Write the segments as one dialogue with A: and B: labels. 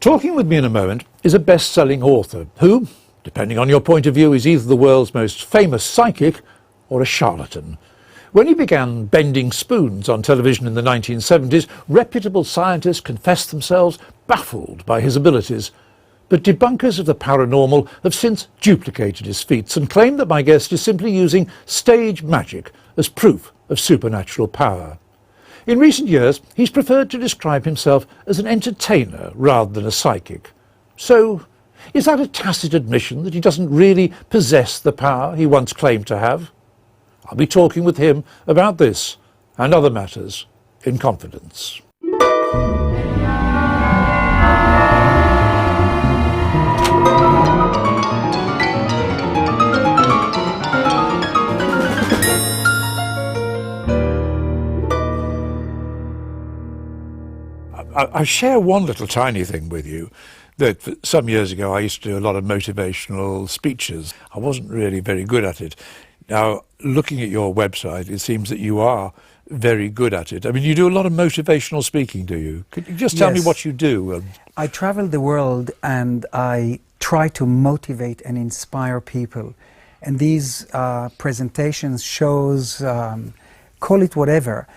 A: Talking with me in a moment is a best-selling author who, depending on your point of view, is either the world's most famous psychic or a charlatan. When he began bending spoons on television in the 1970s, reputable scientists confessed themselves baffled by his abilities. But debunkers of the paranormal have since duplicated his feats and claim that my guest is simply using stage magic as proof of supernatural power. In recent years, he's preferred to describe himself as an entertainer rather than a psychic. So, is that a tacit admission that he doesn't really possess the power he once claimed to have? I'll be talking with him about this and other matters in confidence. I share one little tiny thing with you, that some years ago I used to do a lot of motivational speeches. I wasn't really very good at it. Now, looking at your website, it seems that you are very good at it. I mean, you do a lot of motivational speaking, do you? Could you just tell me what you do?
B: I travel the world and I try to motivate and inspire people. And these presentations, shows, call it whatever,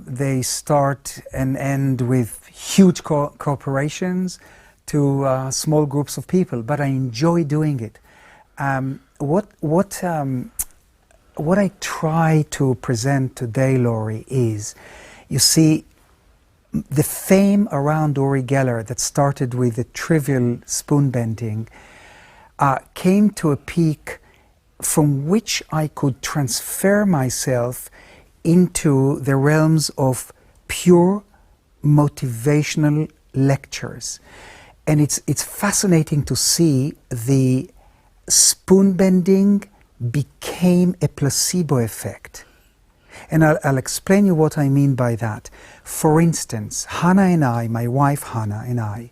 B: they start and end with huge corporations to small groups of people, but I enjoy doing it. What I try to present today, Laurie, is, you see, the fame around Uri Geller that started with the trivial spoon bending came to a peak from which I could transfer myself into the realms of pure motivational lectures. And it's fascinating to see the spoon bending became a placebo effect. And I'll explain you what I mean by that. For instance, Hannah and I, my wife Hannah and I,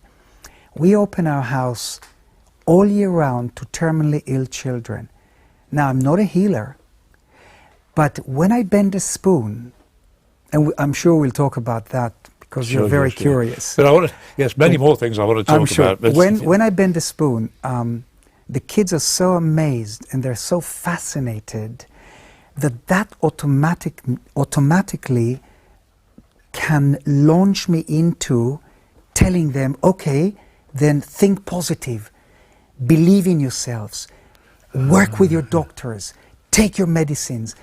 B: we open our house all year round to terminally ill children. Now, I'm not a healer, but when I bend a spoon, and I'm sure we'll talk about that because you're very curious.
A: But I want to, yes, many more things I want to talk about. But
B: when I bend a spoon, the kids are so amazed and they're so fascinated that automatically can launch me into telling them, okay, then think positive, believe in yourselves, work with your doctors, take your medicines.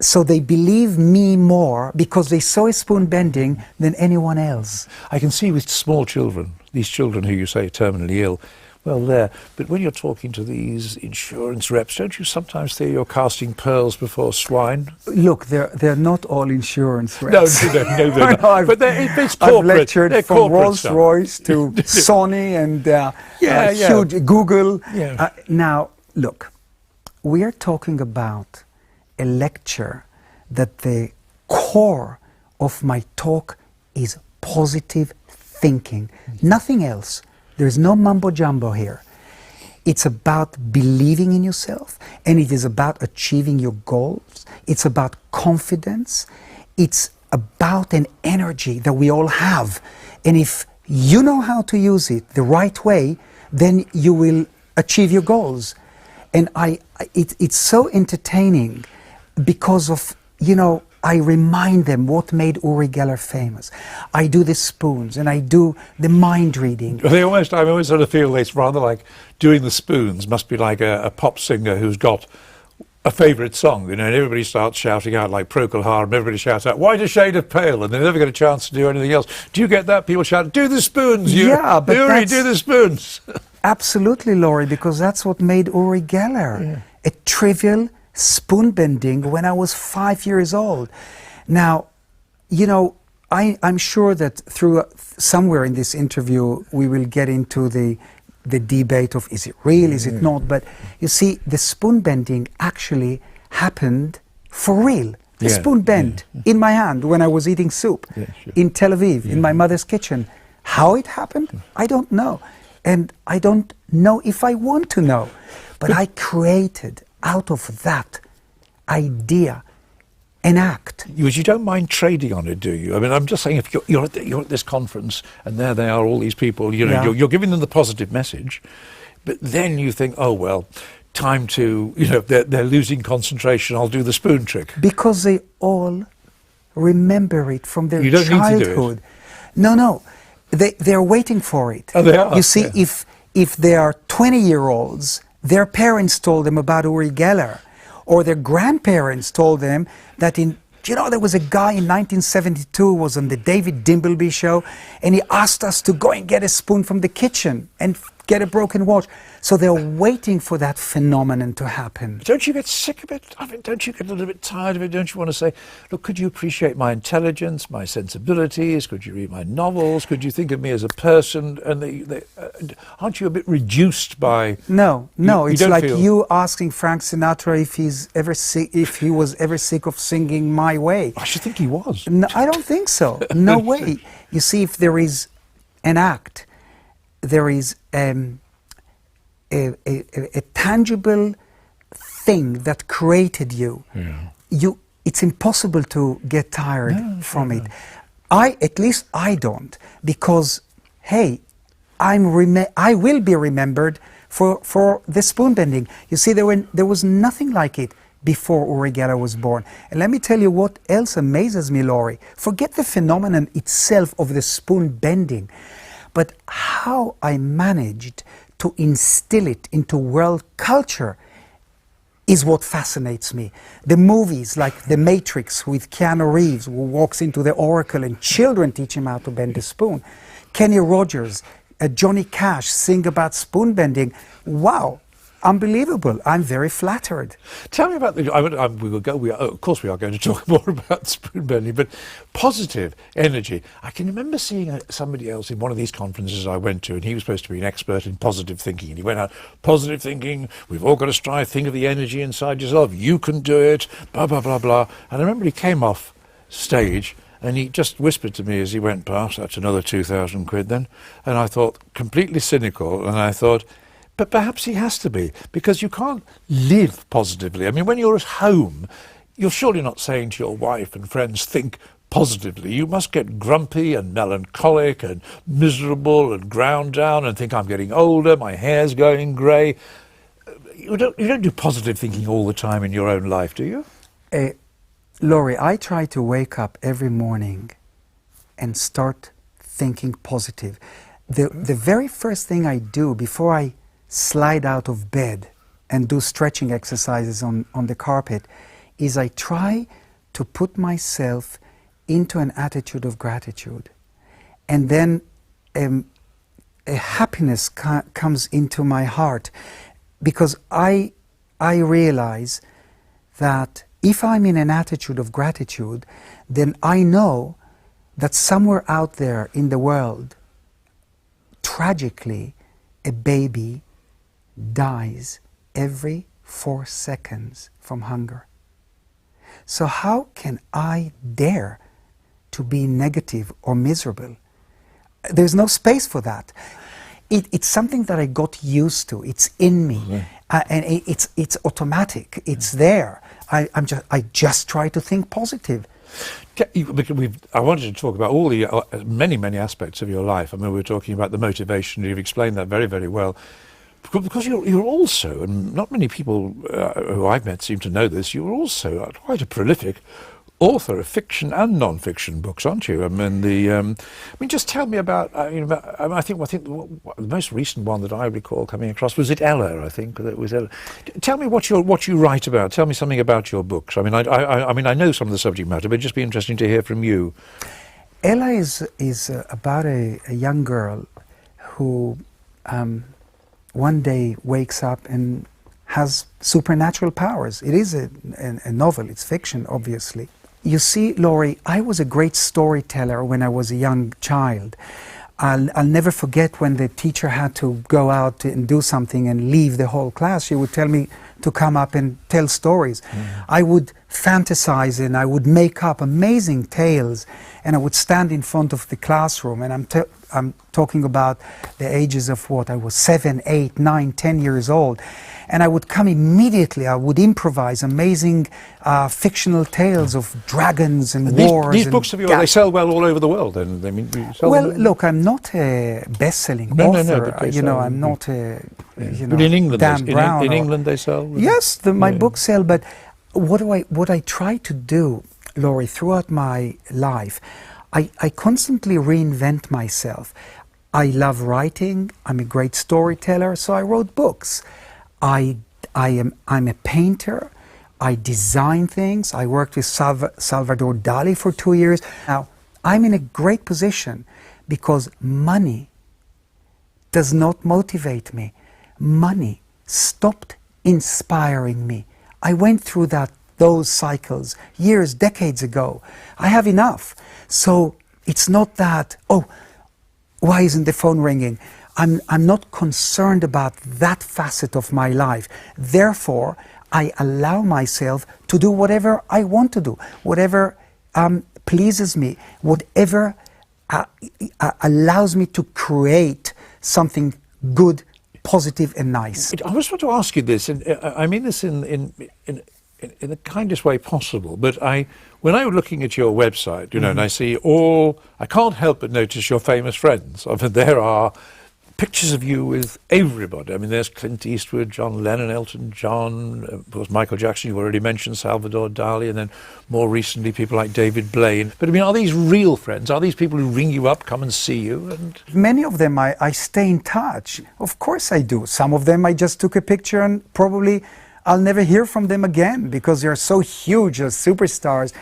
B: So they believe me more because they saw a spoon bending than anyone else.
A: I can see with small children, these children who you say are terminally ill, well, there. But when you're talking to these insurance reps, don't you sometimes think you're casting pearls before swine?
B: Look, they're not all insurance reps.
A: No, they're not. But it's corporate.
B: I've lectured from Rolls-Royce to Sony and huge Google.
A: Yeah.
B: Now, look, we are talking about a lecture that the core of my talk is positive thinking. Nothing else. There is no mumbo-jumbo here. It's about believing in yourself, and it is about achieving your goals. It's about confidence. It's about an energy that we all have. And if you know how to use it the right way, then you will achieve your goals. And it's so entertaining because of, you know, I remind them what made Uri Geller famous. I do the spoons and I do the mind reading.
A: I always sort of feel it's rather like doing the spoons must be like a pop singer who's got a favourite song, you know, and everybody starts shouting out like Procol Harum, everybody shouts out, "White a shade of pale," and they never get a chance to do anything else. Do you get that? People shout, "Do the spoons, you,
B: yeah, but
A: Uri, do the spoons."
B: Absolutely, Laurie, because that's what made Uri Geller a trivial spoon bending when I was 5 years old. Now, you know, I'm sure that through somewhere in this interview we will get into the debate of is it real, is it not, but you see, the spoon bending actually happened for real. The spoon bent in my hand when I was eating soup in Tel Aviv, in my mother's kitchen. How it happened, I don't know. And I don't know if I want to know. But I created out of that idea an act.
A: You don't mind trading on it, do you? I mean, I'm just saying, if you're at this conference and there they are, all these people, you know,
B: Yeah.
A: you're giving them the positive message, but then you think, oh well, time to, you know, they're losing concentration. I'll do the spoon trick.
B: Because they all remember it from their
A: You don't need to do it.
B: childhood. No, they're waiting for it.
A: Oh, they are?
B: You see,
A: Yeah.
B: if they are 20-year-olds, their parents told them about Uri Geller, or their grandparents told them that there was a guy in 1972 who was on the David Dimbleby show, and he asked us to go and get a spoon from the kitchen and get a broken watch. So they're waiting for that phenomenon to happen.
A: Don't you get sick of it? I mean, don't you get a little bit tired of it? Don't you want to say, look, could you appreciate my intelligence, my sensibilities? Could you read my novels? Could you think of me as a person? And aren't you a bit reduced by...
B: No, it's
A: don't
B: like
A: feel-
B: you asking Frank Sinatra if he was ever sick of singing My Way.
A: I should think he was.
B: No, I don't think so. No way. You see, if there is an act, there is a tangible thing that created you.
A: Yeah.
B: It's impossible to get tired from it. At least I don't, because hey, I will be remembered for the spoon bending. You see, there was nothing like it before Uri Geller was born. And let me tell you what else amazes me, Laurie. Forget the phenomenon itself of the spoon bending, but how I managed to instill it into world culture is what fascinates me. The movies like The Matrix with Keanu Reeves, who walks into the Oracle and children teach him how to bend a spoon. Kenny Rogers, Johnny Cash sing about spoon bending. Wow, unbelievable. I'm very flattered.
A: Tell me about of course we are going to talk more about spoon bending, but positive energy. I can remember seeing somebody else in one of these conferences I went to, and he was supposed to be an expert in positive thinking, and he went out, positive thinking, we've all got to strive, think of the energy inside yourself, you can do it, blah, blah, blah, blah. And I remember he came off stage and he just whispered to me as he went past, that's another 2,000 quid then. And I thought, completely cynical, and I thought, but perhaps he has to be, because you can't live positively. I mean, when you're at home, you're surely not saying to your wife and friends, think positively. You must get grumpy and melancholic and miserable and ground down and think, I'm getting older, my hair's going grey. You don't do positive thinking all the time in your own life, do you?
B: Laurie, I try to wake up every morning and start thinking positive. The very first thing I do before I slide out of bed and do stretching exercises on the carpet is I try to put myself into an attitude of gratitude. And then a happiness comes into my heart, because I realize that if I'm in an attitude of gratitude, then I know that somewhere out there in the world, tragically, a baby dies every 4 seconds from hunger. So how can I dare to be negative or miserable? There's no space for that. It's something that I got used to. It's in me, and it's automatic. It's there. I just try to think positive.
A: I wanted to talk about all the many aspects of your life. I mean, we were talking about the motivation. You've explained that very, very well. Because you're also, and not many people who I've met seem to know this, you're also quite a prolific author of fiction and non-fiction books, aren't you? I mean, just tell me about. I think the most recent one that I recall coming across was Ella. I think that was Ella. Tell me what you write about. Tell me something about your books. I mean, I know some of the subject matter, but it'd just be interesting to hear from you.
B: Ella is about a young girl who one day wakes up and has supernatural powers. It is a novel. It's fiction, obviously. You see, Laurie, I was a great storyteller when I was a young child. I'll never forget when the teacher had to go out and do something and leave the whole class. She would tell me to come up and tell stories. I would fantasize and I would make up amazing tales, and I would stand in front of the classroom, and I'm talking about the ages of what I was 7, 8, 9, 10 years old, and I would come immediately. I would improvise amazing fictional tales of dragons and wars.
A: These books of yours, they sell well all over the world. Then
B: well, look, I'm not a best-selling author. I'm not a
A: but in England,
B: Dan Brown.
A: In England, they sell.
B: Yes, my books sell, but what I try to do, Laurie, throughout my life, I constantly reinvent myself. I love writing. I'm a great storyteller, so I wrote books. I'm a painter. I design things. I worked with Salvador Dali for 2 years. Now, I'm in a great position because money does not motivate me. Money stopped inspiring me. I went through those cycles years, decades ago. I have enough. So it's not that, oh, why isn't the phone ringing? I'm not concerned about that facet of my life. Therefore, I allow myself to do whatever I want to do, whatever pleases me, whatever allows me to create something good, positive and nice.
A: I just want to ask you this, and I mean this in the kindest way possible, but when I was looking at your website, and I see I can't help but notice your famous friends. I mean, there are pictures of you with everybody. I mean, there's Clint Eastwood, John Lennon, Elton John, of course Michael Jackson, you already mentioned, Salvador Dali, and then more recently people like David Blaine. But I mean, are these real friends? Are these people who ring you up, come and see you? And
B: many of them I stay in touch. Of course I do. Some of them I just took a picture and probably I'll never hear from them again because they're so huge as superstars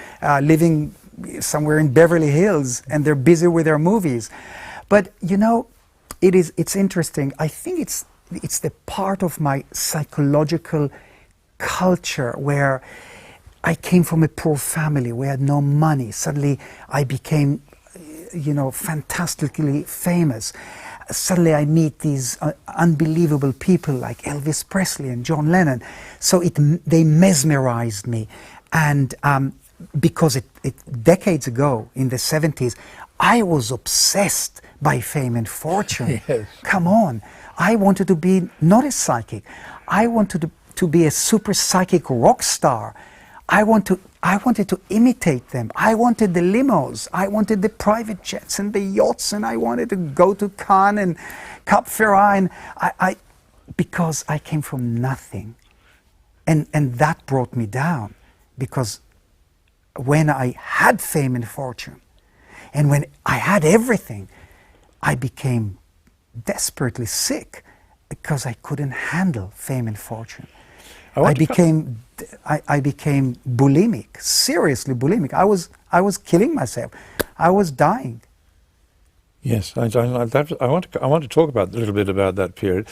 B: living somewhere in Beverly Hills and they're busy with their movies. But it's interesting. I think it's the part of my psychological culture where I came from a poor family. We had no money. Suddenly I became, fantastically famous. Suddenly I meet these unbelievable people like Elvis Presley and John Lennon. So they mesmerized me. And because decades ago, in the 70s, I was obsessed by fame and fortune.
A: Yes.
B: Come on. I wanted to be not a psychic. I wanted to be a super psychic rock star. I wanted to imitate them. I wanted the limos. I wanted the private jets and the yachts, and I wanted to go to Cannes and Cap Ferrat. And because I came from nothing. And that brought me down. Because when I had fame and fortune, and when I had everything, I became desperately sick because I couldn't handle fame and fortune. I became bulimic, seriously bulimic. I was killing myself. I was dying.
A: Yes, I want to talk about a little bit about that period.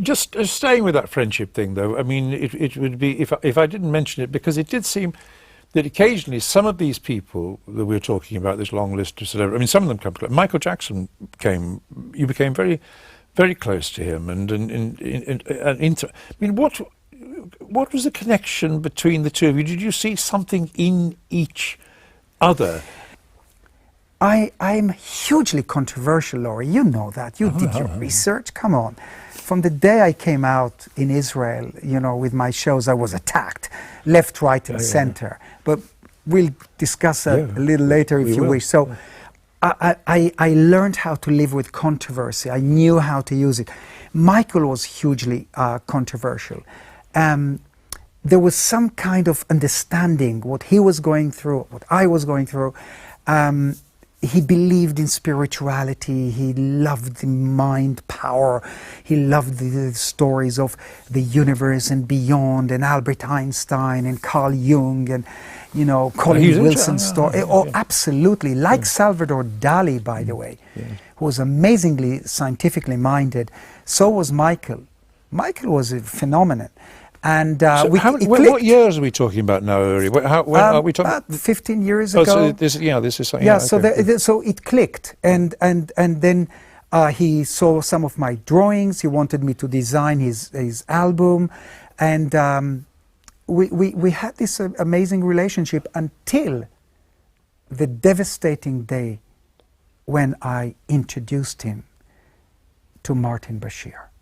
A: Just staying with that friendship thing, though. I mean, it would be if I didn't mention it, because it did seem that occasionally some of these people that we're talking about, this long list of celebrities, I mean, some of them come close. Michael Jackson you became very, very close to him, and I mean, what was the connection between the two of you? Did you see something in each other?
B: I'm hugely controversial, Laurie. You know that. You did your research. Come on. From the day I came out in Israel, with my shows, I was attacked, left, right, and center. But we'll discuss that a little later if you wish. So I learned how to live with controversy. I knew how to use it. Michael was hugely controversial. There was some kind of understanding what he was going through, what I was going through. He believed in spirituality. He loved the mind power. He loved the stories of the universe and beyond, and Albert Einstein and Carl Jung and Colin Wilson's story. Absolutely, like Salvador Dali, by the way, who was amazingly scientifically minded. So was Michael. Michael was a phenomenon. And
A: what years are we talking about now, Uri? When are we talking?
B: About 15 years ago.
A: So this is something.
B: Yeah, so it clicked, and then he saw some of my drawings. He wanted me to design his album, and we had this amazing relationship until the devastating day when I introduced him to Martin Bashir.